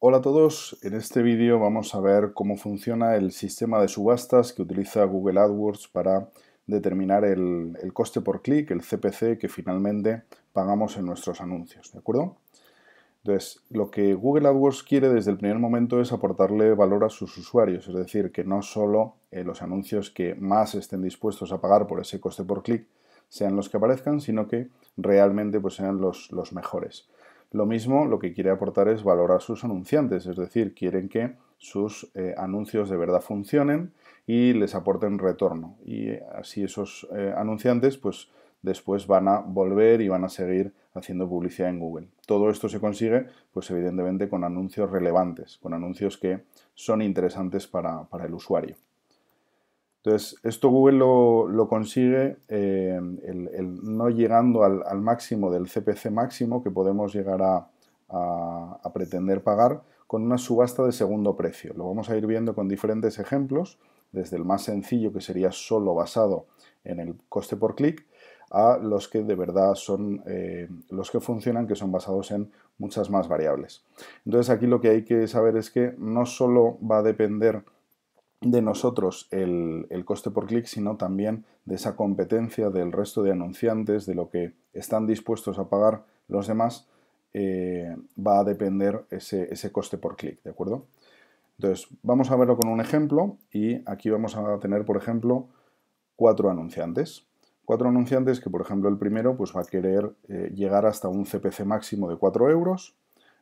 Hola a todos, en este vídeo vamos a ver cómo funciona el sistema de subastas que utiliza Google AdWords para determinar el coste por clic, el CPC, que finalmente pagamos en nuestros anuncios, ¿de acuerdo? Entonces, lo que Google AdWords quiere desde el primer momento es aportarle valor a sus usuarios, es decir, que no solo los anuncios que más estén dispuestos a pagar por ese coste por clic sean los que aparezcan, sino que realmente pues, sean los mejores. Lo mismo, lo que quiere aportar es valor a sus anunciantes, es decir, quieren que sus anuncios de verdad funcionen y les aporten retorno. Y así esos anunciantes pues después van a volver y van a seguir haciendo publicidad en Google. Todo esto se consigue, pues evidentemente, con anuncios relevantes, con anuncios que son interesantes para el usuario. Entonces, esto Google lo consigue no llegando al máximo del CPC máximo que podemos llegar a pretender pagar con una subasta de segundo precio. Lo vamos a ir viendo con diferentes ejemplos, desde el más sencillo, que sería solo basado en el coste por clic, a los que de verdad son los que funcionan, que son basados en muchas más variables. Entonces, aquí lo que hay que saber es que no solo va a depender de nosotros el coste por clic, sino también de esa competencia del resto de anunciantes, de lo que están dispuestos a pagar los demás, va a depender ese coste por clic, ¿de acuerdo? Entonces, vamos a verlo con un ejemplo y aquí vamos a tener, por ejemplo, 4 anunciantes. 4 anunciantes que, por ejemplo, el primero pues, va a querer llegar hasta un CPC máximo de 4 euros,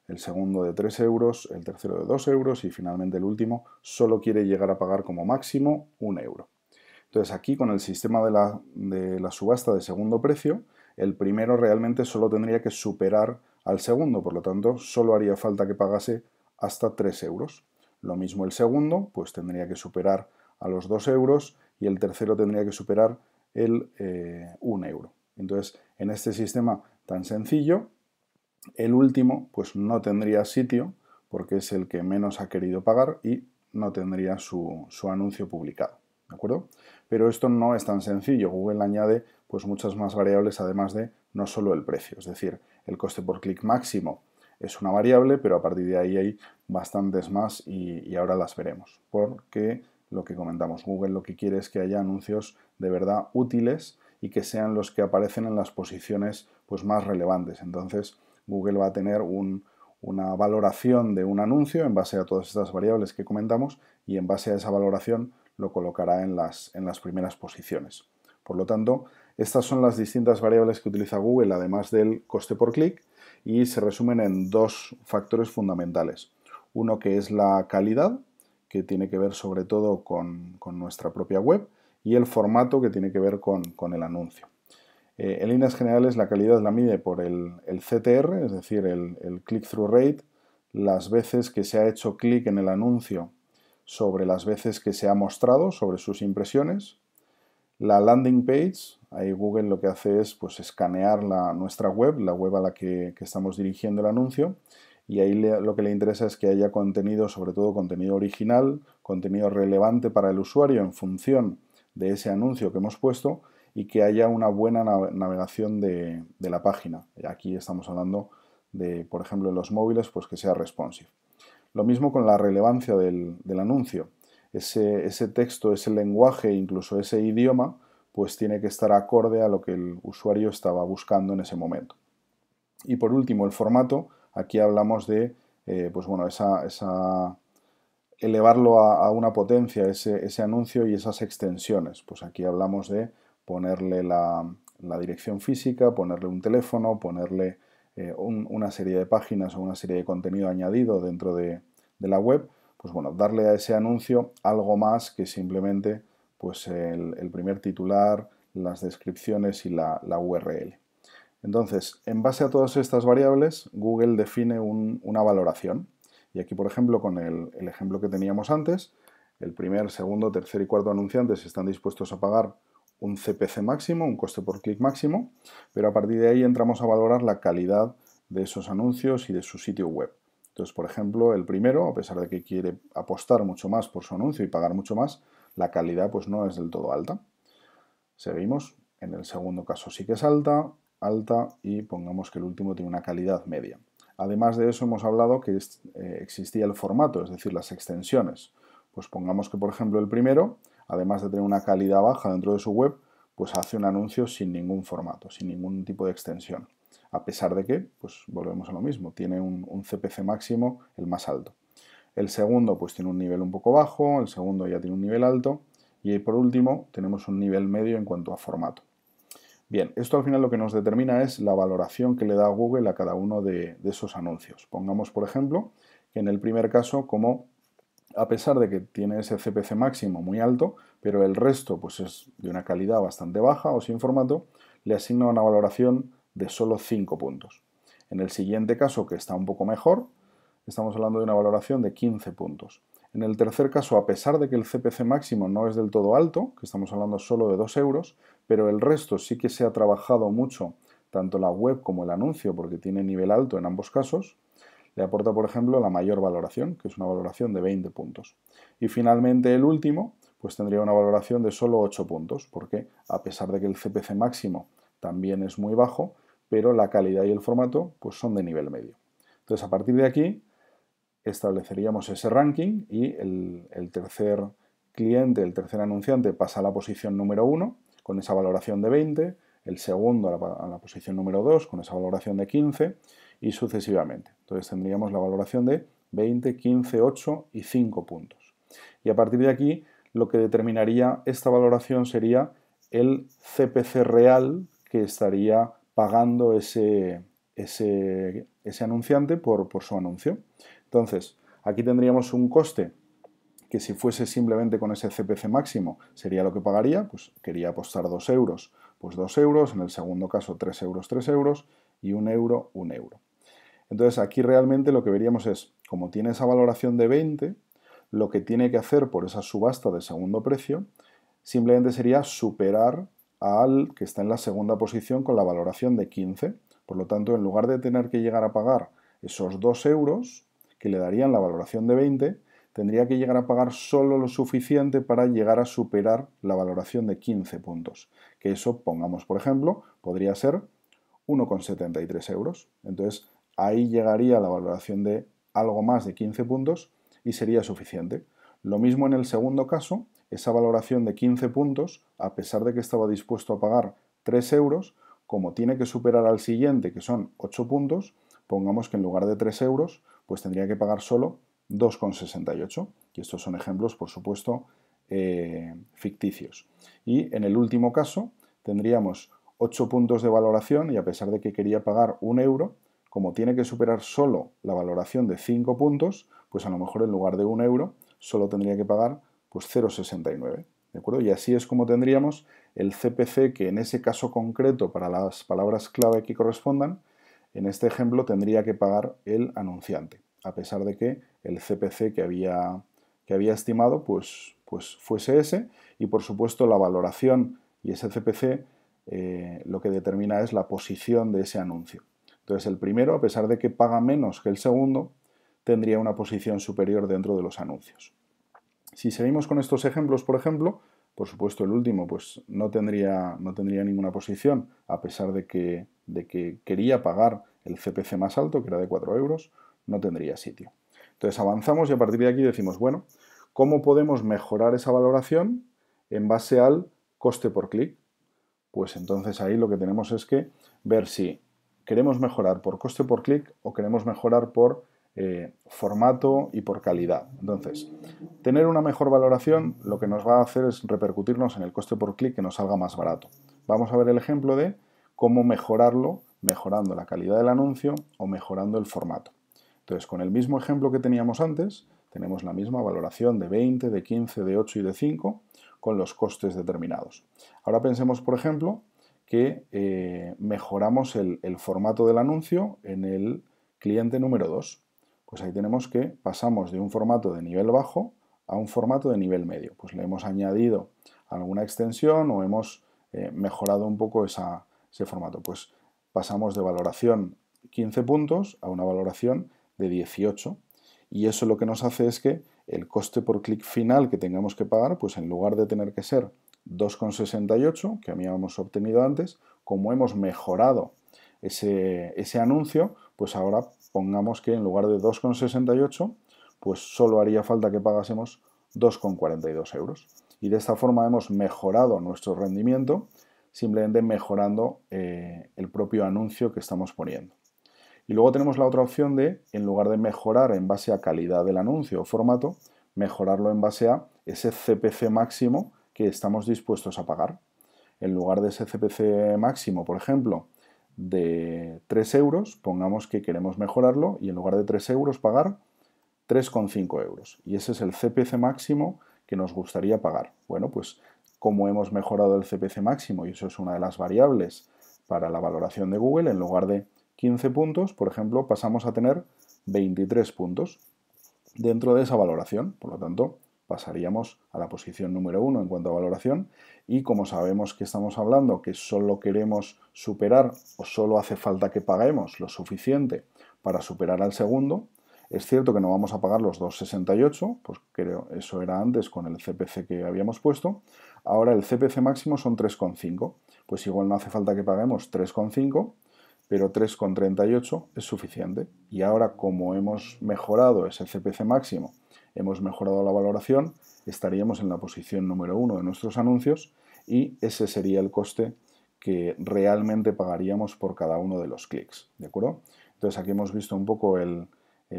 el segundo de 3 euros, el tercero de 2 euros y finalmente el último solo quiere llegar a pagar como máximo 1 euro. Entonces aquí con el sistema de la subasta de segundo precio, el primero realmente solo tendría que superar al segundo, por lo tanto solo haría falta que pagase hasta 3 euros. Lo mismo el segundo, pues tendría que superar a los 2 euros y el tercero tendría que superar el 1 euro. Entonces, en este sistema tan sencillo, el último pues no tendría sitio porque es el que menos ha querido pagar y no tendría su anuncio publicado, ¿de acuerdo? Pero esto no es tan sencillo. Google añade pues muchas más variables además de no solo el precio, es decir, el coste por clic máximo es una variable, pero a partir de ahí hay bastantes más y ahora las veremos, porque lo que comentamos, Google lo que quiere es que haya anuncios de verdad útiles y que sean los que aparecen en las posiciones pues, más relevantes. Entonces, Google va a tener una valoración de un anuncio en base a todas estas variables que comentamos y en base a esa valoración lo colocará en las primeras posiciones. Por lo tanto, estas son las distintas variables que utiliza Google, además del coste por clic, y se resumen en dos factores fundamentales. Uno que es la calidad, que tiene que ver sobre todo con nuestra propia web, y el formato, que tiene que ver con el anuncio. En líneas generales, la calidad la mide por el CTR, es decir, el click-through rate, las veces que se ha hecho clic en el anuncio sobre las veces que se ha mostrado, sobre sus impresiones. La landing page, ahí Google lo que hace es pues, escanear nuestra web, la web a la que estamos dirigiendo el anuncio, y ahí lo que le interesa es que haya contenido, sobre todo contenido original, contenido relevante para el usuario en función de ese anuncio que hemos puesto y que haya una buena navegación de la página. Aquí estamos hablando de, por ejemplo, en los móviles, pues que sea responsive. Lo mismo con la relevancia del anuncio. Ese texto, ese lenguaje, incluso ese idioma, pues tiene que estar acorde a lo que el usuario estaba buscando en ese momento. Y por último, el formato. Aquí hablamos de, pues bueno, elevarlo a una potencia, ese anuncio y esas extensiones. Pues aquí hablamos de ponerle la dirección física, ponerle un teléfono, ponerle una serie de páginas o una serie de contenido añadido dentro de la web, pues bueno, darle a ese anuncio algo más que simplemente pues el primer titular, las descripciones y la URL. Entonces, en base a todas estas variables, Google define una valoración. Y aquí, por ejemplo, con el ejemplo que teníamos antes, el primer, segundo, tercer y cuarto anunciantes están dispuestos a pagar un CPC máximo, un coste por clic máximo, pero a partir de ahí entramos a valorar la calidad de esos anuncios y de su sitio web. Entonces, por ejemplo, el primero, a pesar de que quiere apostar mucho más por su anuncio y pagar mucho más, la calidad pues no es del todo alta. Seguimos. En el segundo caso sí que es alta y pongamos que el último tiene una calidad media. Además de eso hemos hablado que existía el formato, es decir, las extensiones. Pues pongamos que, por ejemplo, el primero, además de tener una calidad baja dentro de su web, pues hace un anuncio sin ningún formato, sin ningún tipo de extensión. A pesar de que, pues volvemos a lo mismo, tiene un CPC máximo el más alto. El segundo pues tiene un nivel un poco bajo, el segundo ya tiene un nivel alto y por último tenemos un nivel medio en cuanto a formato. Bien, esto al final lo que nos determina es la valoración que le da Google a cada uno de esos anuncios. Pongamos, por ejemplo, que en el primer caso, como a pesar de que tiene ese CPC máximo muy alto, pero el resto pues es de una calidad bastante baja o sin formato, le asigna una valoración de solo 5 puntos. En el siguiente caso, que está un poco mejor, estamos hablando de una valoración de 15 puntos. En el tercer caso, a pesar de que el CPC máximo no es del todo alto, que estamos hablando solo de 2 euros, pero el resto sí que se ha trabajado mucho, tanto la web como el anuncio, porque tiene nivel alto en ambos casos, le aporta, por ejemplo, la mayor valoración, que es una valoración de 20 puntos. Y finalmente el último, pues tendría una valoración de solo 8 puntos, porque a pesar de que el CPC máximo también es muy bajo, pero la calidad y el formato pues son de nivel medio. Entonces, a partir de aquí, estableceríamos ese ranking y el tercer cliente, el tercer anunciante pasa a la posición número 1 con esa valoración de 20, el segundo a la posición número 2 con esa valoración de 15 y sucesivamente. Entonces tendríamos la valoración de 20, 15, 8 y 5 puntos. Y a partir de aquí lo que determinaría esta valoración sería el CPC real que estaría pagando ese anunciante por su anuncio. Entonces, aquí tendríamos un coste que si fuese simplemente con ese CPC máximo sería lo que pagaría, pues quería apostar 2 euros, pues 2 euros, en el segundo caso 3 euros, 3 euros y 1 euro, 1 euro. Entonces aquí realmente lo que veríamos es, como tiene esa valoración de 20, lo que tiene que hacer por esa subasta de segundo precio simplemente sería superar al que está en la segunda posición con la valoración de 15. Por lo tanto, en lugar de tener que llegar a pagar esos 2 euros que le darían la valoración de 20, tendría que llegar a pagar solo lo suficiente para llegar a superar la valoración de 15 puntos. Que eso, pongamos por ejemplo, podría ser 1,73 euros. Entonces, ahí llegaría la valoración de algo más de 15 puntos y sería suficiente. Lo mismo en el segundo caso, esa valoración de 15 puntos, a pesar de que estaba dispuesto a pagar 3 euros, como tiene que superar al siguiente, que son 8 puntos, pongamos que en lugar de 3 euros, pues tendría que pagar solo 2,68. Y estos son ejemplos, por supuesto, ficticios. Y en el último caso, tendríamos 8 puntos de valoración y a pesar de que quería pagar 1 euro, como tiene que superar solo la valoración de 5 puntos, pues a lo mejor en lugar de 1 euro solo tendría que pagar pues 0,69. ¿De acuerdo? Y así es como tendríamos el CPC que en ese caso concreto para las palabras clave que correspondan, en este ejemplo tendría que pagar el anunciante, a pesar de que el CPC que había estimado pues fuese ese y por supuesto la valoración y ese CPC lo que determina es la posición de ese anuncio. Entonces el primero, a pesar de que paga menos que el segundo, tendría una posición superior dentro de los anuncios. Si seguimos con estos ejemplos, por ejemplo, por supuesto el último pues no tendría ninguna posición, a pesar de que quería pagar el CPC más alto, que era de 4 euros, no tendría sitio. Entonces avanzamos y a partir de aquí decimos, bueno, ¿cómo podemos mejorar esa valoración en base al coste por clic? Pues entonces ahí lo que tenemos es que ver si queremos mejorar por coste por clic o queremos mejorar por formato y por calidad. Entonces, tener una mejor valoración lo que nos va a hacer es repercutirnos en el coste por clic que nos salga más barato. Vamos a ver el ejemplo de cómo mejorarlo mejorando la calidad del anuncio o mejorando el formato. Entonces, con el mismo ejemplo que teníamos antes, tenemos la misma valoración de 20, de 15, de 8 y de 5 con los costes determinados. Ahora pensemos, por ejemplo, que mejoramos el formato del anuncio en el cliente número 2. Pues ahí tenemos que pasamos de un formato de nivel bajo a un formato de nivel medio. Pues le hemos añadido alguna extensión o hemos mejorado un poco ese formato. Pues pasamos de valoración 15 puntos a una valoración de 18. Y eso lo que nos hace es que el coste por clic final que tengamos que pagar, pues en lugar de tener que ser 2,68, que habíamos obtenido antes, como hemos mejorado ese anuncio, pues ahora pongamos que en lugar de 2,68, pues solo haría falta que pagásemos 2,42 euros. Y de esta forma hemos mejorado nuestro rendimiento, simplemente mejorando el propio anuncio que estamos poniendo. Y luego tenemos la otra opción de, en lugar de mejorar en base a calidad del anuncio o formato, mejorarlo en base a ese CPC máximo que estamos dispuestos a pagar. En lugar de ese CPC máximo, por ejemplo, de 3 euros, pongamos que queremos mejorarlo y en lugar de 3 euros pagar 3,5 euros. Y ese es el CPC máximo que nos gustaría pagar. Bueno, pues como hemos mejorado el CPC máximo, y eso es una de las variables para la valoración de Google, en lugar de 15 puntos, por ejemplo, pasamos a tener 23 puntos dentro de esa valoración. Por lo tanto, pasaríamos a la posición número 1 en cuanto a valoración, y como sabemos que estamos hablando que solo queremos superar o solo hace falta que paguemos lo suficiente para superar al segundo, es cierto que no vamos a pagar los 2,68, pues creo eso era antes con el CPC que habíamos puesto. Ahora el CPC máximo son 3,5, pues igual no hace falta que paguemos 3,5, pero 3,38 es suficiente. Y ahora, como hemos mejorado ese CPC máximo, hemos mejorado la valoración, estaríamos en la posición número 1 de nuestros anuncios y ese sería el coste que realmente pagaríamos por cada uno de los clics, ¿de acuerdo? Entonces aquí hemos visto un poco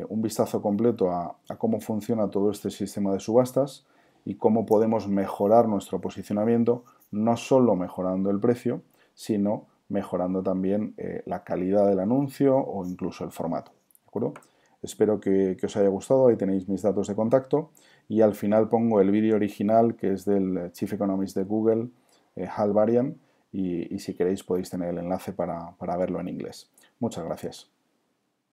un vistazo completo a cómo funciona todo este sistema de subastas y cómo podemos mejorar nuestro posicionamiento, no solo mejorando el precio, sino mejorando también la calidad del anuncio o incluso el formato, ¿de acuerdo? Espero que os haya gustado, ahí tenéis mis datos de contacto y al final pongo el vídeo original que es del Chief Economist de Google, Hal Varian, y si queréis podéis tener el enlace para verlo en inglés. Muchas gracias.